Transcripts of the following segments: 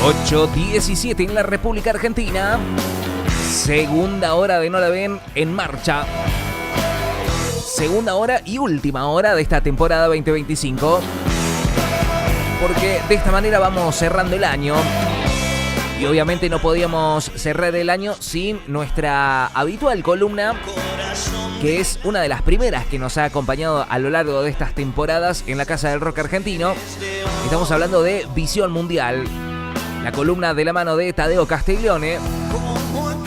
8:17 en la República Argentina. Segunda hora de No la ven en marcha. Segunda hora y última hora de esta temporada 2025. Porque de esta manera vamos cerrando el año. Y obviamente no podíamos cerrar el año sin nuestra habitual columna, que es una de las primeras que nos ha acompañado a lo largo de estas temporadas en la Casa del Rock Argentino. Estamos hablando de Visión Mundial, la columna de la mano de Tadeo Castiglione,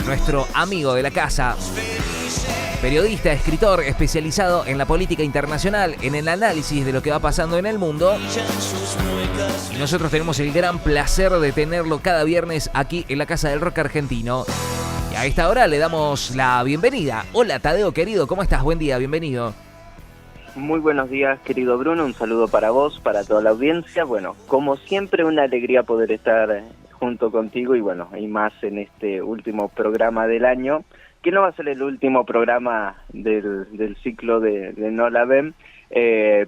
nuestro amigo de la casa, periodista, escritor especializado en la política internacional, en el análisis de lo que va pasando en el mundo. Y nosotros tenemos el gran placer de tenerlo cada viernes aquí en la Casa del Rock Argentino. Y a esta hora le damos la bienvenida. Hola Tadeo, querido, ¿cómo estás? Buen día, bienvenido. Muy buenos días, querido Bruno, un saludo para vos, para toda la audiencia. Bueno, como siempre, una alegría poder estar junto contigo y bueno, y más en este último programa del año, que no va a ser el último programa del ciclo de No la ven,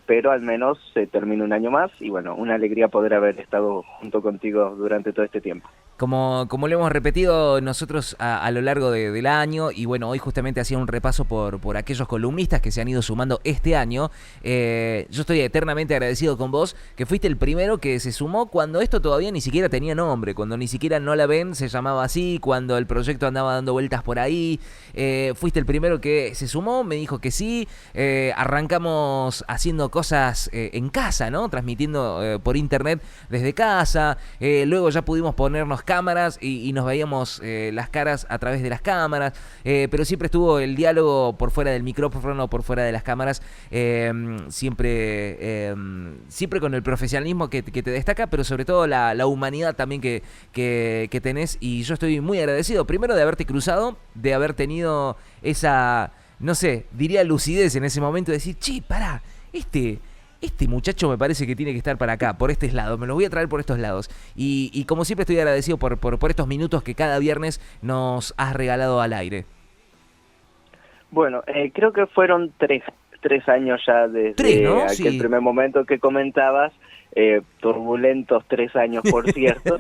pero al menos se termina un año más y bueno, una alegría poder haber estado junto contigo durante todo este tiempo. Como lo hemos repetido nosotros a lo largo del año, y bueno, hoy justamente hacía un repaso por aquellos columnistas que se han ido sumando este año. Yo estoy eternamente agradecido con vos, que fuiste el primero que se sumó cuando esto todavía ni siquiera tenía nombre, cuando ni siquiera No la ven se llamaba así, cuando el proyecto andaba dando vueltas por ahí. Fuiste el primero que se sumó, me dijo que sí. Arrancamos haciendo cosas en casa, ¿no? Transmitiendo por internet desde casa. Luego ya pudimos ponernos cámaras y nos veíamos las caras a través de las cámaras, pero siempre estuvo el diálogo por fuera del micrófono, por fuera de las cámaras, siempre con el profesionalismo que te destaca, pero sobre todo la humanidad también que tenés, y yo estoy muy agradecido, primero de haberte cruzado, de haber tenido esa, no sé, diría lucidez en ese momento de decir, che, pará, este muchacho me parece que tiene que estar para acá, por este lado, me lo voy a traer por estos lados. Y como siempre estoy agradecido por estos minutos que cada viernes nos has regalado al aire. Bueno, creo que fueron tres años ya desde ¿no? aquel Sí. primer momento que comentabas, turbulentos 3 años, por cierto,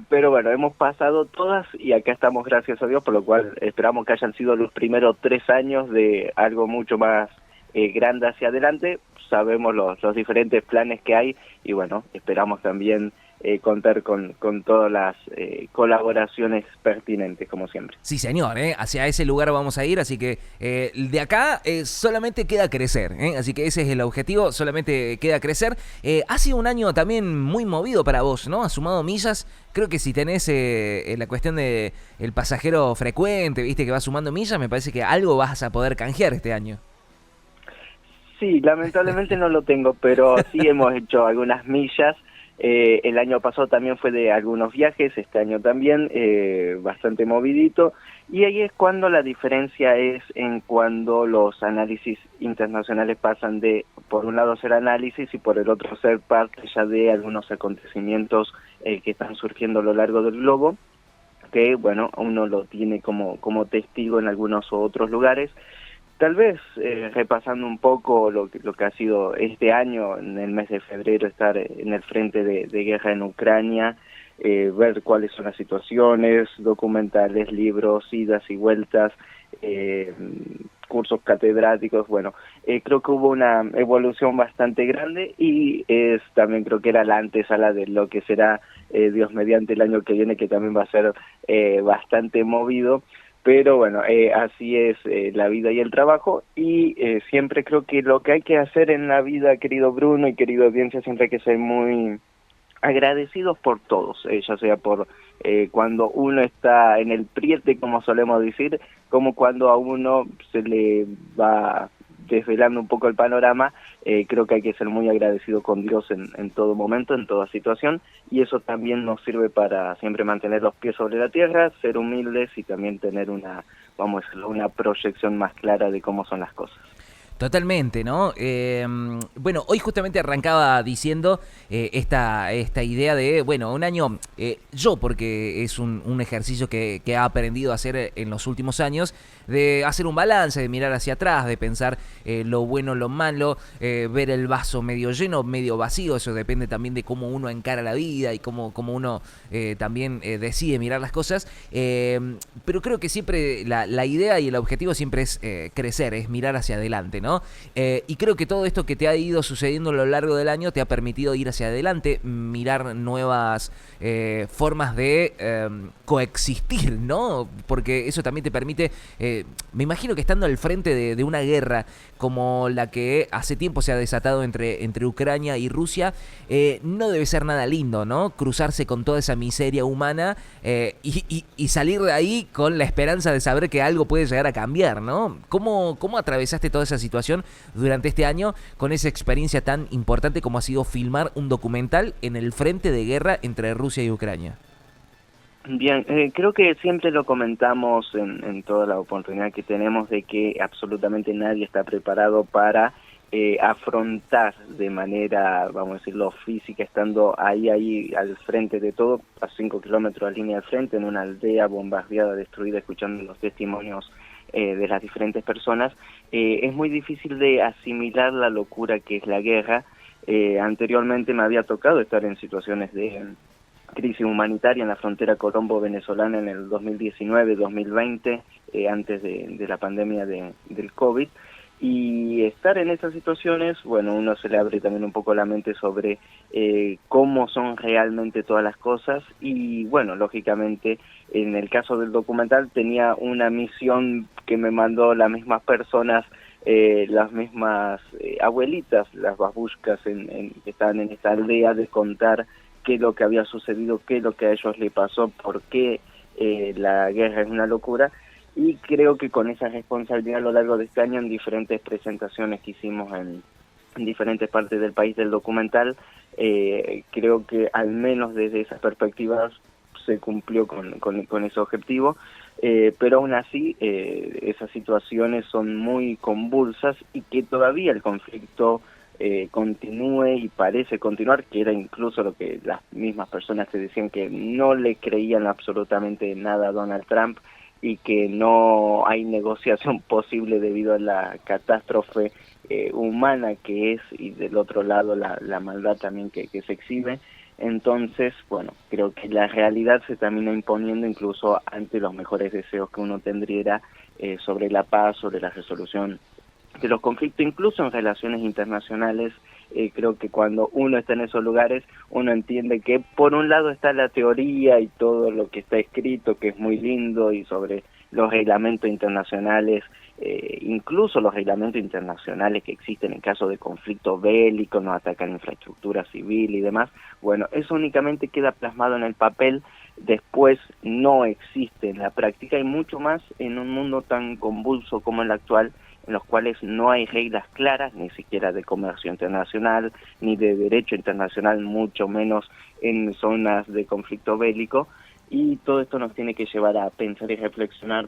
pero bueno, hemos pasado todas y acá estamos, gracias a Dios, por lo cual esperamos que hayan sido los primeros 3 años de algo mucho más grande hacia adelante. Sabemos los diferentes planes que hay y bueno, esperamos también contar con todas las colaboraciones pertinentes, como siempre. Sí, señor, hacia ese lugar vamos a ir, así que de acá solamente queda crecer, así que ese es el objetivo, solamente queda crecer. Ha sido un año también muy movido para vos, ¿no? Has sumado millas, creo que si tenés la cuestión de el pasajero frecuente, viste que va sumando millas, me parece que algo vas a poder canjear este año. Sí, lamentablemente no lo tengo, pero sí hemos hecho algunas millas. El año pasado también fue de algunos viajes, este año también, bastante movidito. Y ahí es cuando la diferencia es en cuando los análisis internacionales pasan de, por un lado, ser análisis y por el otro ser parte ya de algunos acontecimientos que están surgiendo a lo largo del globo, que, bueno, uno lo tiene como testigo en algunos otros lugares. Tal vez repasando un poco lo que ha sido este año, en el mes de febrero, estar en el frente de guerra en Ucrania, ver cuáles son las situaciones, documentales, libros, idas y vueltas, cursos catedráticos. Bueno, creo que hubo una evolución bastante grande y también creo que era la antesala de lo que será, Dios mediante, el año que viene, que también va a ser bastante movido. Pero bueno, así es la vida y el trabajo, y siempre creo que lo que hay que hacer en la vida, querido Bruno y querida audiencia, siempre hay que ser muy agradecidos por todos, ya sea por cuando uno está en el priete, como solemos decir, como cuando a uno se le va desvelando un poco el panorama. Creo que hay que ser muy agradecido con Dios en todo momento, en toda situación, y eso también nos sirve para siempre mantener los pies sobre la tierra, ser humildes y también tener una proyección más clara de cómo son las cosas. Totalmente, ¿no? Bueno, hoy justamente arrancaba diciendo esta idea de, bueno, un año, yo porque es un ejercicio que he aprendido a hacer en los últimos años, de hacer un balance, de mirar hacia atrás, de pensar lo bueno, lo malo, ver el vaso medio lleno, medio vacío, eso depende también de cómo uno encara la vida y cómo uno también decide mirar las cosas, pero creo que siempre la idea y el objetivo siempre es crecer, es mirar hacia adelante, ¿no? Y creo que todo esto que te ha ido sucediendo a lo largo del año te ha permitido ir hacia adelante, mirar nuevas formas de coexistir, ¿no? Porque eso también te permite, me imagino que estando al frente de una guerra como la que hace tiempo se ha desatado entre Ucrania y Rusia, no debe ser nada lindo, ¿no? Cruzarse con toda esa miseria humana y salir de ahí con la esperanza de saber que algo puede llegar a cambiar, ¿no? ¿Cómo atravesaste toda esa situación durante este año con esa experiencia tan importante como ha sido filmar un documental en el frente de guerra entre Rusia y Ucrania? Bien, creo que siempre lo comentamos en toda la oportunidad que tenemos de que absolutamente nadie está preparado para afrontar de manera, vamos a decirlo, física, estando ahí al frente de todo, a 5 kilómetros de línea de frente, en una aldea bombardeada, destruida, escuchando los testimonios de las diferentes personas. Es muy difícil de asimilar la locura que es la guerra. Anteriormente me había tocado estar en situaciones de crisis humanitaria en la frontera colombo-venezolana en el 2019-2020, antes de la pandemia del COVID, y estar en esas situaciones, bueno, uno se le abre también un poco la mente sobre cómo son realmente todas las cosas, y bueno, lógicamente, en el caso del documental tenía una misión que me mandó las mismas personas, las mismas abuelitas, las babushkas que estaban en esta aldea, de contar qué es lo que había sucedido, qué es lo que a ellos les pasó, por qué la guerra es una locura, y creo que con esa responsabilidad a lo largo de este año, en diferentes presentaciones que hicimos en diferentes partes del país del documental, creo que al menos desde esas perspectivas se cumplió con ese objetivo, pero aún así esas situaciones son muy convulsas y que todavía el conflicto continúe y parece continuar, que era incluso lo que las mismas personas te decían, que no le creían absolutamente nada a Donald Trump y que no hay negociación posible debido a la catástrofe humana que es, y del otro lado la maldad también que se exhibe. Entonces, bueno, creo que la realidad se termina imponiendo incluso ante los mejores deseos que uno tendría sobre la paz, sobre la resolución de los conflictos, incluso en relaciones internacionales. Creo que cuando uno está en esos lugares, uno entiende que por un lado está la teoría y todo lo que está escrito, que es muy lindo, y sobre los reglamentos internacionales, incluso los reglamentos internacionales que existen en caso de conflicto bélico, no atacan infraestructura civil y demás. Bueno, eso únicamente queda plasmado en el papel, después no existe en la práctica, y mucho más en un mundo tan convulso como el actual, en los cuales no hay reglas claras, ni siquiera de comercio internacional, ni de derecho internacional, mucho menos en zonas de conflicto bélico, y todo esto nos tiene que llevar a pensar y reflexionar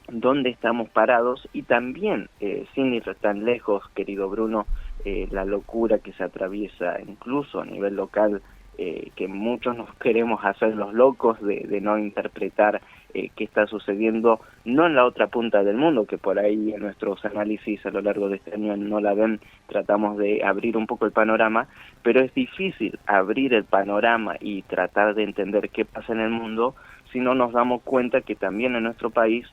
dónde estamos parados, y también, sin ir tan lejos, querido Bruno, la locura que se atraviesa incluso a nivel local, que muchos nos queremos hacer los locos de no interpretar qué está sucediendo, no en la otra punta del mundo, que por ahí en nuestros análisis a lo largo de este año no la ven, tratamos de abrir un poco el panorama, pero es difícil abrir el panorama y tratar de entender qué pasa en el mundo si no nos damos cuenta que también en nuestro país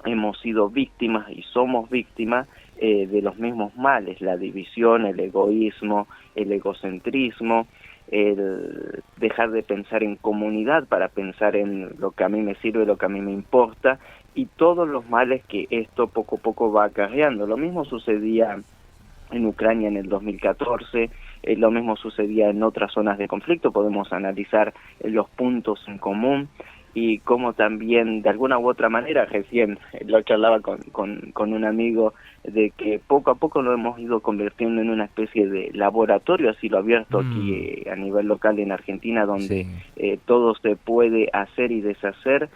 hemos sido víctimas y somos víctimas de los mismos males, la división, el egoísmo, el egocentrismo, el dejar de pensar en comunidad para pensar en lo que a mí me sirve, lo que a mí me importa, y todos los males que esto poco a poco va acarreando. Lo mismo sucedía en Ucrania en el 2014, lo mismo sucedía en otras zonas de conflicto. Podemos analizar los puntos en común y cómo también, de alguna u otra manera, recién lo charlaba con un amigo, de que poco a poco lo hemos ido convirtiendo en una especie de laboratorio a cielo abierto aquí a nivel local en Argentina, donde todo se puede hacer y deshacer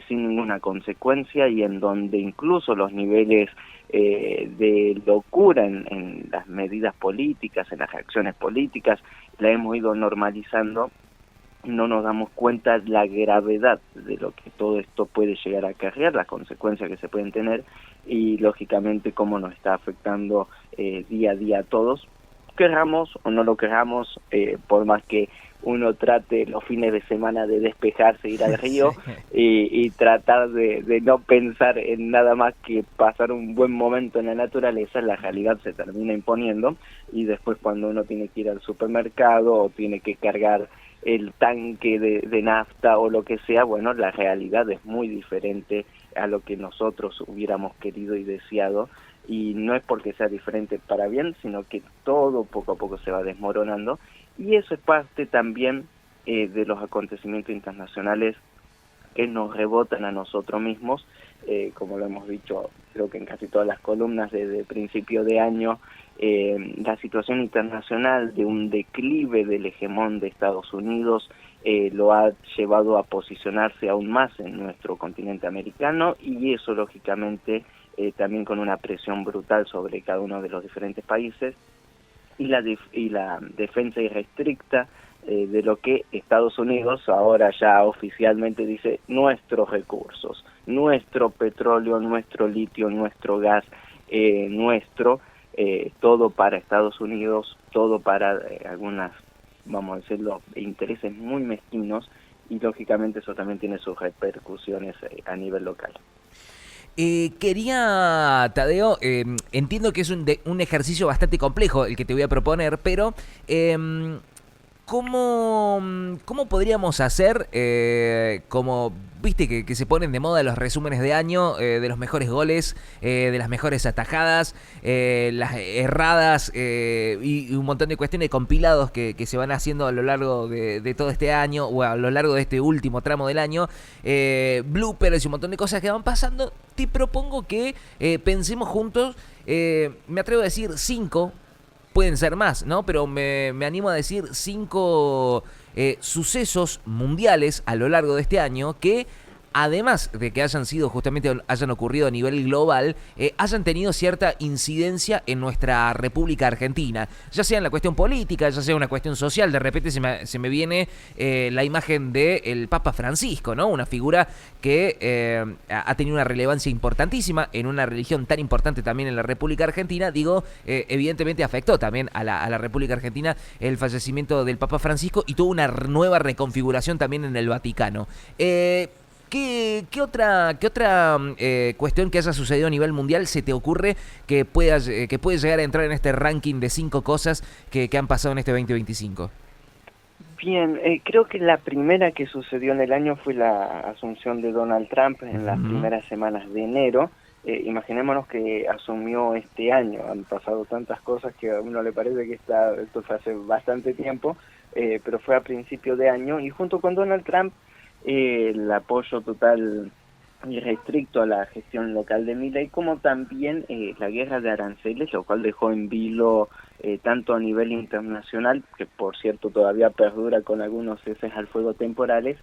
sin ninguna consecuencia y en donde incluso los niveles de locura en las medidas políticas, en las reacciones políticas, la hemos ido normalizando. No nos damos cuenta de la gravedad de lo que todo esto puede llegar a acarrear, las consecuencias que se pueden tener y lógicamente cómo nos está afectando día a día a todos, querramos o no lo querramos, por más que uno trate los fines de semana de despejarse, ir al río y tratar de no pensar en nada más que pasar un buen momento en la naturaleza, la realidad se termina imponiendo y después cuando uno tiene que ir al supermercado o tiene que cargar el tanque de nafta o lo que sea, bueno, la realidad es muy diferente a lo que nosotros hubiéramos querido y deseado, y no es porque sea diferente para bien, sino que todo poco a poco se va desmoronando, y eso es parte también de los acontecimientos internacionales que nos rebotan a nosotros mismos, como lo hemos dicho creo que en casi todas las columnas desde principio de año, la situación internacional de un declive del hegemón de Estados Unidos lo ha llevado a posicionarse aún más en nuestro continente americano y eso lógicamente también con una presión brutal sobre cada uno de los diferentes países y la defensa irrestricta de lo que Estados Unidos ahora ya oficialmente dice nuestros recursos, nuestro petróleo, nuestro litio, nuestro gas, todo para Estados Unidos, todo para algunas, vamos a decirlo, intereses muy mezquinos y lógicamente eso también tiene sus repercusiones a nivel local. Quería, Tadeo, entiendo que es un ejercicio bastante complejo el que te voy a proponer, pero ¿cómo podríamos hacer, como viste que se ponen de moda los resúmenes de año, de los mejores goles, de las mejores atajadas, las erradas y un montón de cuestiones compilados que se van haciendo a lo largo de todo este año o a lo largo de este último tramo del año, bloopers y un montón de cosas que van pasando? Te propongo que pensemos juntos, me atrevo a decir 5, pueden ser más, ¿no? Pero me animo a decir 5 sucesos mundiales a lo largo de este año que, además de que hayan ocurrido a nivel global, hayan tenido cierta incidencia en nuestra República Argentina, ya sea en la cuestión política, ya sea en una cuestión social. De repente se me viene la imagen del Papa Francisco, ¿no? Una figura que ha tenido una relevancia importantísima en una religión tan importante también en la República Argentina. Evidentemente afectó también a la República Argentina el fallecimiento del Papa Francisco y tuvo una nueva reconfiguración también en el Vaticano. ¿Qué otra cuestión que haya sucedido a nivel mundial se te ocurre que puede llegar a entrar en este ranking de 5 cosas que han pasado en este 2025? Bien, creo que la primera que sucedió en el año fue la asunción de Donald Trump en las primeras semanas de enero. Imaginémonos que asumió este año, han pasado tantas cosas que a uno le parece que esto fue hace bastante tiempo, pero fue a principio de año y junto con Donald Trump el apoyo total y restricto a la gestión local de Milei, como también la guerra de aranceles, lo cual dejó en vilo tanto a nivel internacional, que por cierto todavía perdura con algunos ceses al fuego temporales,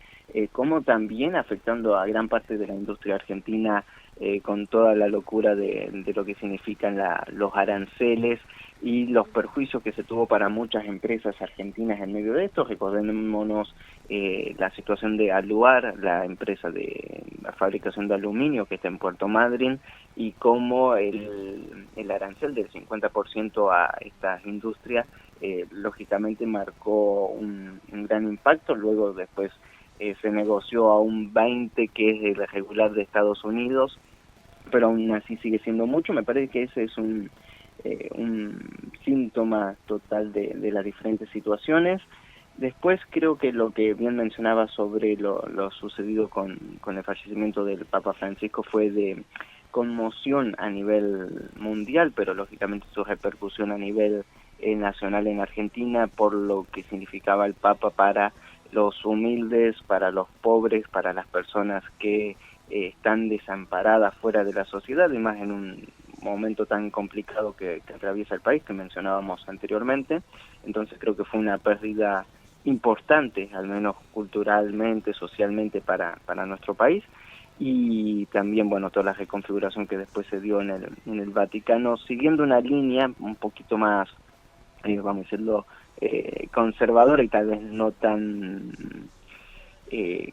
como también afectando a gran parte de la industria argentina con toda la locura de lo que significan los aranceles y los perjuicios que se tuvo para muchas empresas argentinas en medio de esto. Recordémonos la situación de Aluar, la empresa de la fabricación de aluminio que está en Puerto Madryn, y cómo el arancel del 50% a estas industrias lógicamente marcó un gran impacto. Luego después se negoció a un 20%, que es el regular de Estados Unidos, pero aún así sigue siendo mucho. Me parece que ese es un síntoma total de las diferentes situaciones. Después creo que lo que bien mencionaba sobre lo sucedido con el fallecimiento del Papa Francisco fue de conmoción a nivel mundial, pero lógicamente su repercusión a nivel nacional en Argentina por lo que significaba el Papa para los humildes, para los pobres, para las personas que están desamparadas fuera de la sociedad, y más en un momento tan complicado que atraviesa el país, que mencionábamos anteriormente. Entonces creo que fue una pérdida importante, al menos culturalmente, socialmente, para nuestro país. y también, bueno, toda la reconfiguración que después se dio en el Vaticano, siguiendo una línea un poquito más, vamos a decirlo, conservadora y tal vez no tan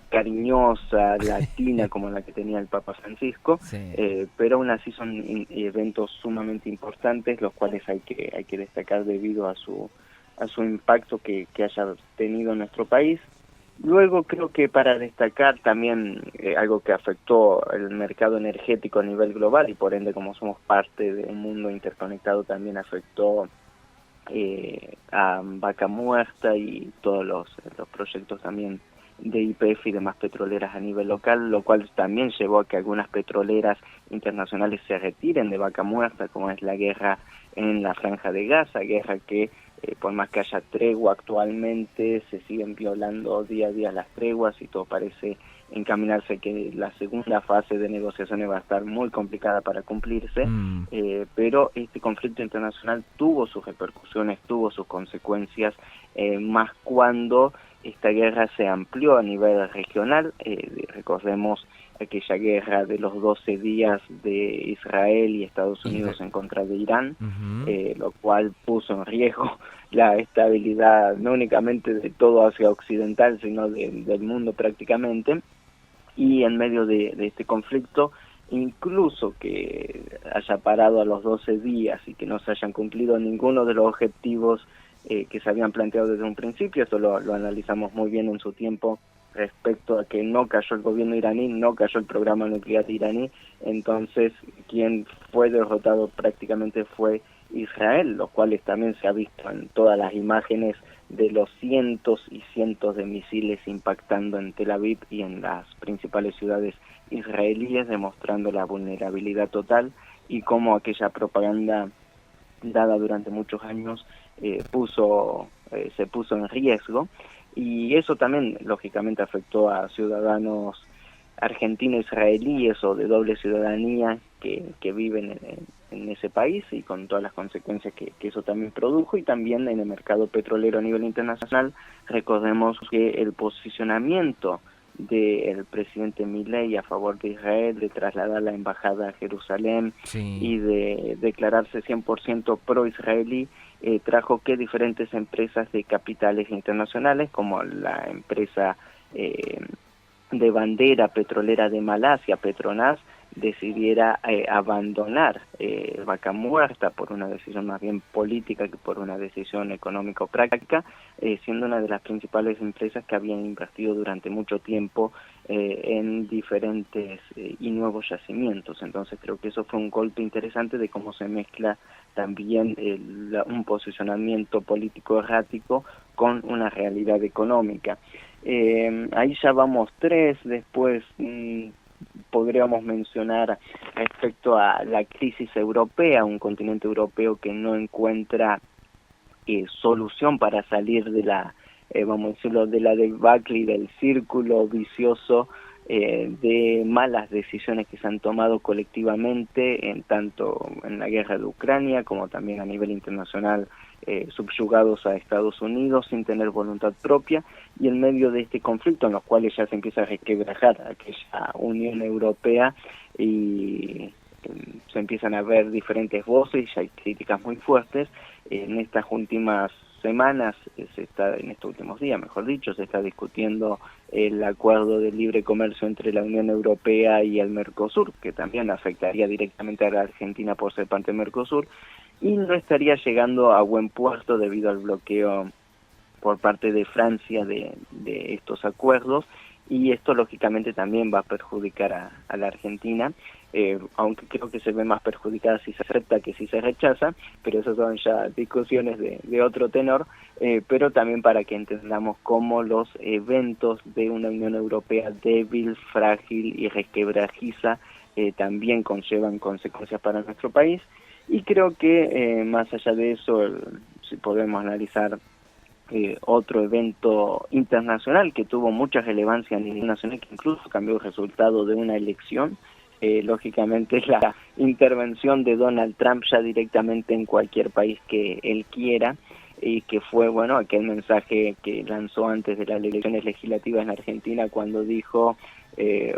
cariñosa, latina como la que tenía el Papa Francisco, Sí. pero aún así son eventos sumamente importantes, los cuales hay que destacar debido a su impacto que haya tenido en nuestro país. Luego creo que para destacar también algo que afectó el mercado energético a nivel global y por ende como somos parte de un mundo interconectado también afectó a Vaca Muerta y todos los proyectos también de YPF y demás petroleras a nivel local, lo cual también llevó a que algunas petroleras internacionales se retiren de Vaca Muerta, como es la guerra en la Franja de Gaza, guerra que por más que haya tregua actualmente, se siguen violando día a día las treguas y todo parece encaminarse que la segunda fase de negociaciones va a estar muy complicada para cumplirse, pero este conflicto internacional tuvo sus repercusiones, tuvo sus consecuencias, más cuando esta guerra se amplió a nivel regional. Recordemos aquella guerra de los 12 días de Israel y Estados Unidos en contra de Irán, lo cual puso en riesgo la estabilidad no únicamente de todo Asia Occidental, sino del mundo prácticamente. Y en medio de este conflicto, incluso que haya parado a los 12 días y que no se hayan cumplido ninguno de los objetivos que se habían planteado desde un principio, esto lo analizamos muy bien en su tiempo respecto a que no cayó el gobierno iraní, no cayó el programa nuclear iraní, entonces quien fue derrotado prácticamente fue Israel, los cuales también se ha visto en todas las imágenes de los cientos y cientos de misiles impactando en Tel Aviv y en las principales ciudades israelíes, demostrando la vulnerabilidad total y cómo aquella propaganda dada durante muchos años se puso en riesgo, y eso también lógicamente afectó a ciudadanos argentino-israelíes o de doble ciudadanía que viven en ese país y con todas las consecuencias que eso también produjo, y también en el mercado petrolero a nivel internacional. Recordemos que el posicionamiento del presidente Milei a favor de Israel, de trasladar la embajada a Jerusalén y de declararse 100% pro-israelí, trajo que diferentes empresas de capitales internacionales, como la empresa de bandera petrolera de Malasia, Petronas, decidiera abandonar Vaca Muerta por una decisión más bien política que por una decisión económico-práctica, siendo una de las principales empresas que habían invertido durante mucho tiempo en diferentes y nuevos yacimientos. Entonces creo que eso fue un golpe interesante de cómo se mezcla también un posicionamiento político errático con una realidad económica. Ahí ya vamos 3, después podríamos mencionar respecto a la crisis europea, un continente europeo que no encuentra solución para salir de la, vamos a decirlo, de la debacle y del círculo vicioso de malas decisiones que se han tomado colectivamente, tanto en la guerra de Ucrania como también a nivel internacional, subyugados a Estados Unidos sin tener voluntad propia, y en medio de este conflicto en los cuales ya se empieza a resquebrajar aquella Unión Europea y se empiezan a ver diferentes voces y hay críticas muy fuertes. En estas últimas semanas, en estos últimos días, mejor dicho, se está discutiendo el acuerdo de libre comercio entre la Unión Europea y el Mercosur, que también afectaría directamente a la Argentina por ser parte del Mercosur, y no estaría llegando a buen puerto debido al bloqueo por parte de Francia de estos acuerdos, y esto lógicamente también va a perjudicar a la Argentina, aunque creo que se ve más perjudicada si se acepta que si se rechaza, pero esas son ya discusiones de otro tenor, pero también para que entendamos cómo los eventos de una Unión Europea débil, frágil y resquebrajiza también conllevan consecuencias para nuestro país. Y creo que más allá de eso, si podemos analizar otro evento internacional que tuvo mucha relevancia a nivel nacional, que incluso cambió el resultado de una elección, lógicamente es la intervención de Donald Trump ya directamente en cualquier país que él quiera, y que fue, bueno, aquel mensaje que lanzó antes de las elecciones legislativas en Argentina cuando dijo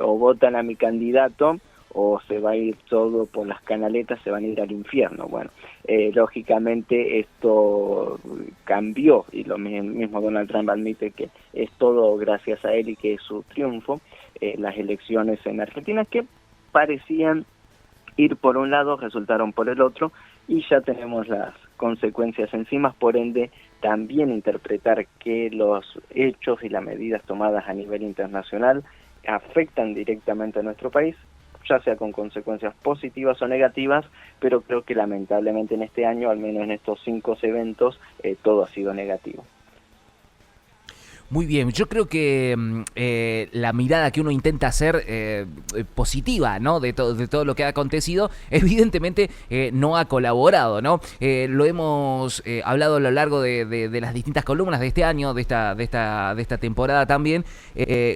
o votan a mi candidato o se va a ir todo por las canaletas, se van a ir al infierno. Bueno, lógicamente esto cambió y lo mismo Donald Trump admite que es todo gracias a él y que es su triunfo. Las elecciones en Argentina que parecían ir por un lado, resultaron por el otro y ya tenemos las consecuencias encima, por ende también interpretar que los hechos y las medidas tomadas a nivel internacional afectan directamente a nuestro país, ya sea con consecuencias positivas o negativas, pero creo que lamentablemente en este año, al menos en estos 5 eventos, todo ha sido negativo. Muy bien, yo creo que la mirada que uno intenta hacer positiva, ¿no? De todo lo que ha acontecido, evidentemente no ha colaborado, ¿no? Lo hemos hablado a lo largo de las distintas columnas de este año, de esta temporada también,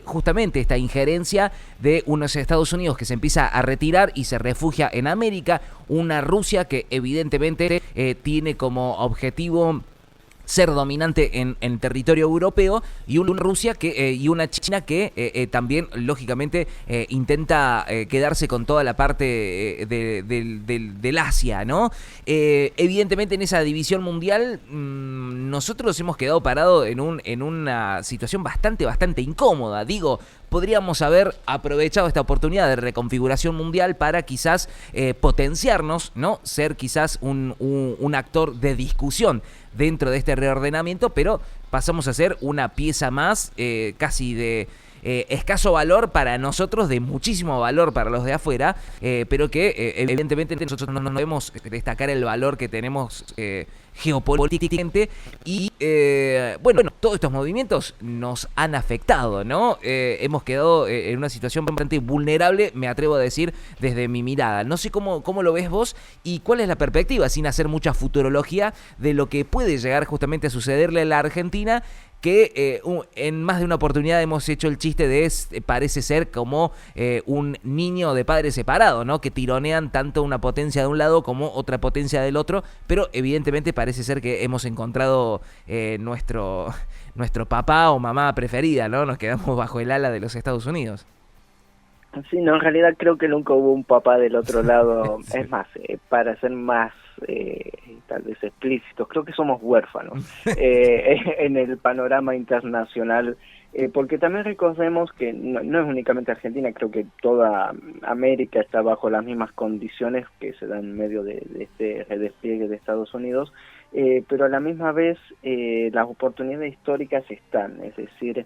justamente esta injerencia de unos Estados Unidos que se empieza a retirar y se refugia en América, una Rusia que evidentemente tiene como objetivo ser dominante en territorio europeo y una Rusia y una China que también lógicamente intenta quedarse con toda la parte del Asia, ¿no? Evidentemente en esa división mundial nosotros hemos quedado parados en una situación bastante incómoda. Digo, podríamos haber aprovechado esta oportunidad de reconfiguración mundial para quizás potenciarnos, ¿no? Ser quizás un actor de discusión dentro de este reordenamiento, pero pasamos a ser una pieza más casi de escaso valor para nosotros, de muchísimo valor para los de afuera, pero que evidentemente nosotros no debemos destacar el valor que tenemos geopolíticamente y bueno, todos estos movimientos nos han afectado, ¿no? Hemos quedado en una situación bastante vulnerable, me atrevo a decir, desde mi mirada. No sé cómo lo ves vos y cuál es la perspectiva, sin hacer mucha futurología, de lo que puede llegar justamente a sucederle a la Argentina, que en más de una oportunidad hemos hecho el chiste de parece ser como un niño de padres separados, ¿no? Que tironean tanto una potencia de un lado como otra potencia del otro, pero evidentemente parece ser que hemos encontrado nuestro papá o mamá preferida, ¿no? Nos quedamos bajo el ala de los Estados Unidos. Sí, no, en realidad creo que nunca hubo un papá del otro lado. Es más, para ser más tal vez explícitos, creo que somos huérfanos en el panorama internacional, porque también recordemos que no es únicamente Argentina, creo que toda América está bajo las mismas condiciones que se dan en medio de este redespliegue de Estados Unidos, pero a la misma vez las oportunidades históricas están, es decir,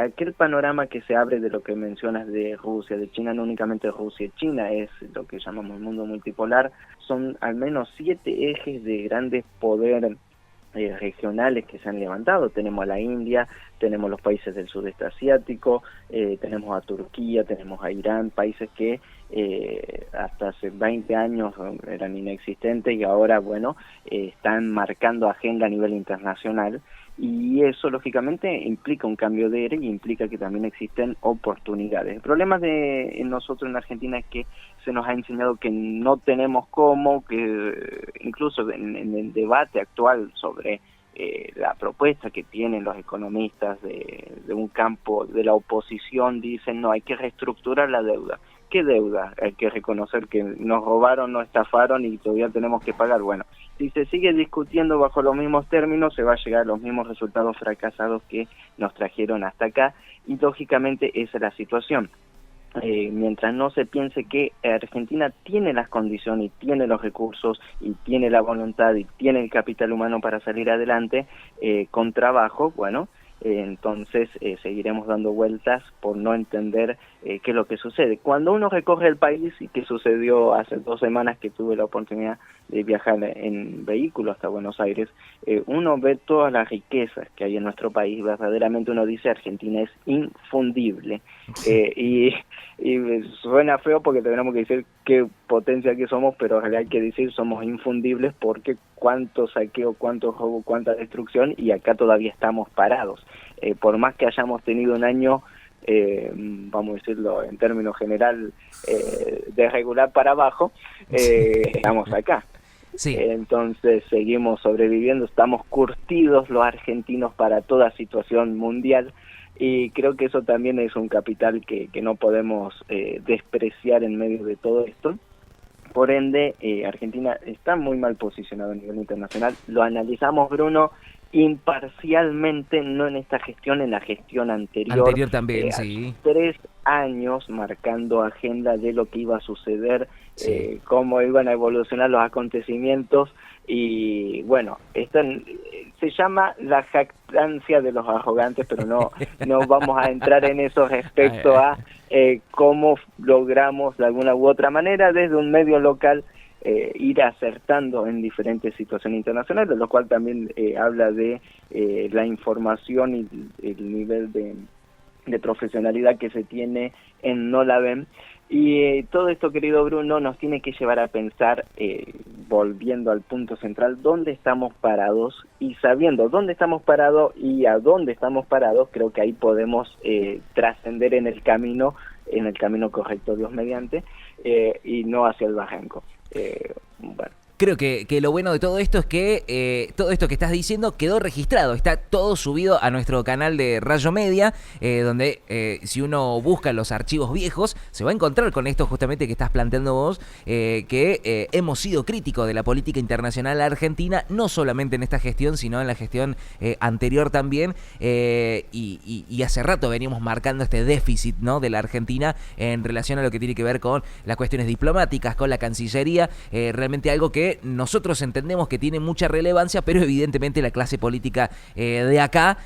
aquel panorama que se abre de lo que mencionas de Rusia, de China, no únicamente Rusia y China, es lo que llamamos el mundo multipolar, son al menos 7 ejes de grandes poderes regionales que se han levantado. Tenemos a la India, tenemos los países del sudeste asiático, tenemos a Turquía, tenemos a Irán, países que hasta hace 20 años eran inexistentes y ahora, bueno, están marcando agenda a nivel internacional. Y eso lógicamente implica un cambio de era y implica que también existen oportunidades. El problema de nosotros en Argentina es que se nos ha enseñado que no tenemos cómo, que incluso en el debate actual sobre la propuesta que tienen los economistas de un campo de la oposición, dicen no, hay que reestructurar la deuda. ¿Qué deuda? Hay que reconocer que nos robaron, nos estafaron y todavía tenemos que pagar. Bueno, si se sigue discutiendo bajo los mismos términos, se va a llegar a los mismos resultados fracasados que nos trajeron hasta acá y lógicamente esa es la situación. Mientras no se piense que Argentina tiene las condiciones y tiene los recursos y tiene la voluntad y tiene el capital humano para salir adelante con trabajo, bueno, entonces seguiremos dando vueltas por no entender qué es lo que sucede. Cuando uno recorre el país, y que sucedió hace 2 semanas que tuve la oportunidad de viajar en vehículo hasta Buenos Aires, uno ve todas las riquezas que hay en nuestro país, verdaderamente uno dice Argentina es infundible, y suena feo porque tenemos que decir qué potencia que somos, pero en realidad hay que decir somos infundibles porque cuánto saqueo, cuánto robo, cuánta destrucción y acá todavía estamos parados. Por más que hayamos tenido un año, vamos a decirlo en términos general, de regular para abajo, estamos acá. Sí. Entonces seguimos sobreviviendo, estamos curtidos los argentinos para toda situación mundial, y creo que eso también es un capital que no podemos despreciar en medio de todo esto. Por ende, Argentina está muy mal posicionado a nivel internacional. Lo analizamos, Bruno, imparcialmente, no en esta gestión, en la gestión anterior. Anterior también, sí. 3 años marcando agenda de lo que iba a suceder, Sí. cómo iban a evolucionar los acontecimientos, y bueno, se llama la jactancia de los arrogantes, pero no vamos a entrar en eso respecto a cómo logramos de alguna u otra manera desde un medio local ir acertando en diferentes situaciones internacionales, lo cual también habla de la información y el nivel de profesionalidad que se tiene en No La Ven. Y todo esto, querido Bruno, nos tiene que llevar a pensar, volviendo al punto central, dónde estamos parados, y sabiendo dónde estamos parados y a dónde estamos parados, creo que ahí podemos trascender en el camino correcto, Dios mediante, y no hacia el barranco. Bueno. Creo que lo bueno de todo esto es que todo esto que estás diciendo quedó registrado, está todo subido a nuestro canal de Rayo Media, donde si uno busca los archivos viejos, se va a encontrar con esto justamente que estás planteando vos, que hemos sido críticos de la política internacional argentina, no solamente en esta gestión, sino en la gestión anterior también, y hace rato venimos marcando este déficit, ¿no?, de la Argentina en relación a lo que tiene que ver con las cuestiones diplomáticas, con la Cancillería, realmente algo que nosotros entendemos que tiene mucha relevancia, pero evidentemente la clase política de acá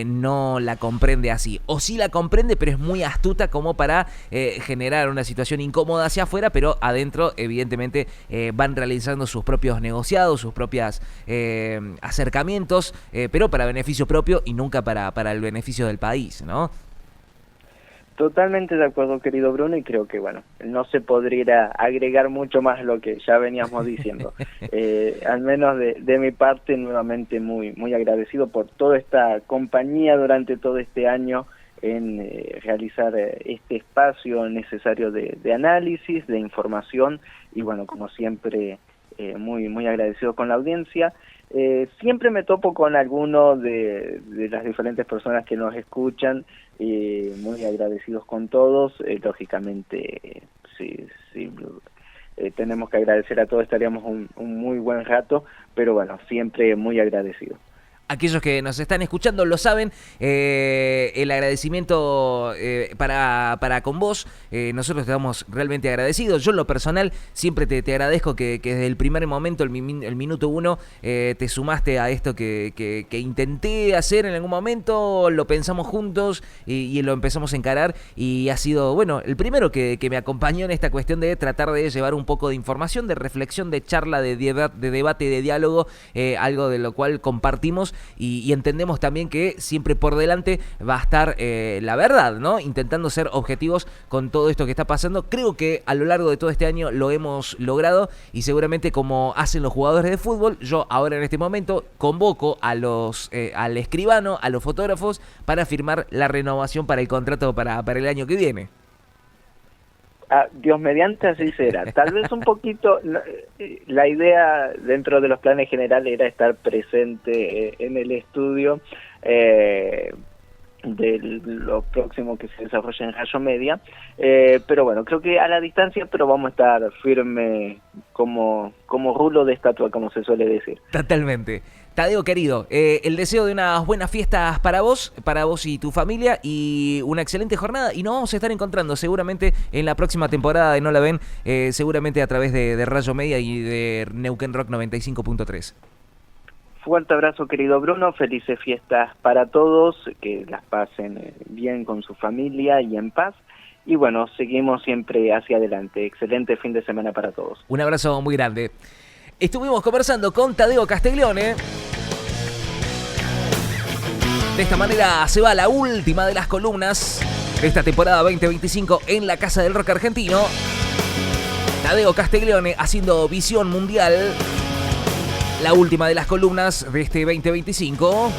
no la comprende así, o sí la comprende, pero es muy astuta como para generar una situación incómoda hacia afuera, pero adentro evidentemente van realizando sus propios negociados, sus propios acercamientos, pero para beneficio propio y nunca para el beneficio del país, ¿no? Totalmente de acuerdo, querido Bruno, y creo que, bueno, no se podría agregar mucho más a lo que ya veníamos diciendo. Al menos de mi parte, nuevamente muy agradecido por toda esta compañía durante todo este año en realizar este espacio necesario de análisis, de información, y bueno, como siempre, muy agradecido con la audiencia. Siempre me topo con alguno de las diferentes personas que nos escuchan, muy agradecidos con todos. Lógicamente, sí, tenemos que agradecer a todos, estaríamos un muy buen rato, pero bueno, siempre muy agradecido. Aquellos que nos están escuchando lo saben, el agradecimiento para con vos, nosotros estamos realmente agradecidos. Yo en lo personal siempre te agradezco que desde el primer momento, el minuto 1, te sumaste a esto que intenté hacer en algún momento, lo pensamos juntos y lo empezamos a encarar, y ha sido, bueno, el primero que me acompañó en esta cuestión de tratar de llevar un poco de información, de reflexión, de charla, de debate, de diálogo, algo de lo cual compartimos. Y entendemos también que siempre por delante va a estar la verdad, ¿no? Intentando ser objetivos con todo esto que está pasando. Creo que a lo largo de todo este año lo hemos logrado, y seguramente como hacen los jugadores de fútbol, yo ahora en este momento convoco al escribano, a los fotógrafos, para firmar la renovación para el contrato para el año que viene. Dios mediante, así será. Tal vez un poquito, la idea dentro de los planes generales era estar presente en el estudio de lo próximo que se desarrolla en Rayo Media, pero bueno, creo que a la distancia, pero vamos a estar firme como rulo de estatua, como se suele decir. Totalmente. Tadeo, querido, el deseo de unas buenas fiestas para vos y tu familia, y una excelente jornada, y nos vamos a estar encontrando seguramente en la próxima temporada de No La Ven, seguramente a través de Rayo Media y de Neuquén Rock 95.3. Fuerte abrazo, querido Bruno, felices fiestas para todos, que las pasen bien con su familia y en paz, y bueno, seguimos siempre hacia adelante. Excelente fin de semana para todos. Un abrazo muy grande. Estuvimos conversando con Tadeo Castiglione. De esta manera se va la última de las columnas de esta temporada 2025 en la Casa del Rock Argentino. Tadeo Castiglione haciendo visión mundial. La última de las columnas de este 2025.